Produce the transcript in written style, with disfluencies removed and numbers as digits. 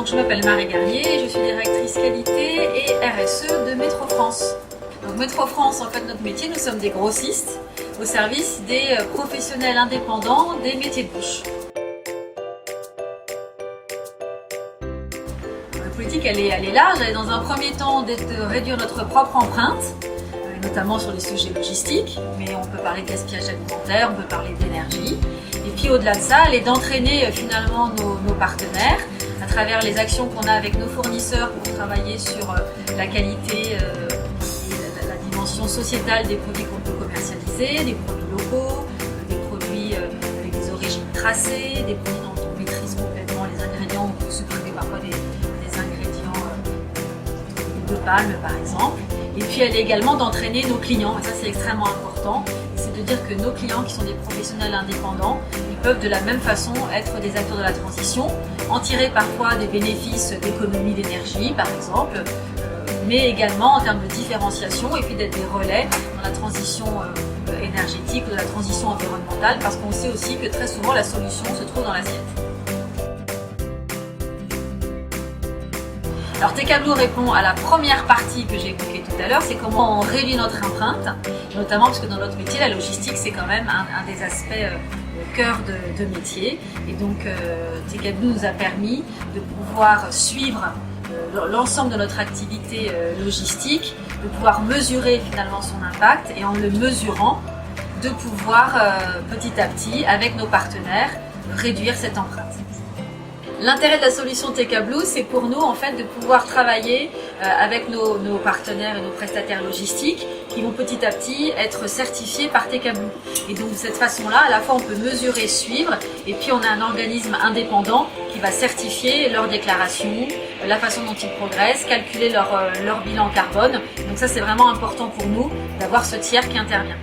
Donc je m'appelle Marie Garnier, je suis directrice qualité et RSE de Métro France. Donc Métro France, en fait notre métier, nous sommes des grossistes au service des professionnels indépendants des métiers de bouche. La politique elle est large, elle est dans un premier temps de réduire notre propre empreinte, notamment sur les sujets logistiques, mais on peut parler de gaspillage alimentaire, on peut parler d'énergie. Et puis au-delà de ça, elle est d'entraîner finalement nos partenaires à travers les actions qu'on a avec nos fournisseurs pour travailler sur la qualité et la dimension sociétale des produits qu'on peut commercialiser, des produits locaux, des produits avec des origines tracées, des produits dont on maîtrise complètement les ingrédients, on peut supprimer parfois des ingrédients de palme par exemple. Et puis elle est également d'entraîner nos clients, et ça c'est extrêmement important, c'est de dire que nos clients qui sont des professionnels indépendants, ils peuvent de la même façon être des acteurs de la transition, en tirer parfois des bénéfices d'économie d'énergie par exemple, mais également en termes de différenciation et puis d'être des relais dans la transition énergétique ou de la transition environnementale, parce qu'on sait aussi que très souvent la solution se trouve dans l'assiette. Alors TK Blue répond à la première partie que j'ai évoquée tout à l'heure, c'est comment on réduit notre empreinte, notamment parce que dans notre métier, la logistique c'est quand même un des aspects au cœur de métier. Et donc TK Blue nous a permis de pouvoir suivre l'ensemble de notre activité logistique, de pouvoir mesurer finalement son impact et en le mesurant, de pouvoir petit à petit, avec nos partenaires, réduire cette empreinte. L'intérêt de la solution TK Blue, c'est pour nous en fait de pouvoir travailler avec nos partenaires et nos prestataires logistiques qui vont petit à petit être certifiés par TK Blue. Et donc de cette façon-là, à la fois on peut mesurer, suivre, et puis on a un organisme indépendant qui va certifier leurs déclarations, la façon dont ils progressent, calculer leur bilan carbone. Donc ça c'est vraiment important pour nous d'avoir ce tiers qui intervient.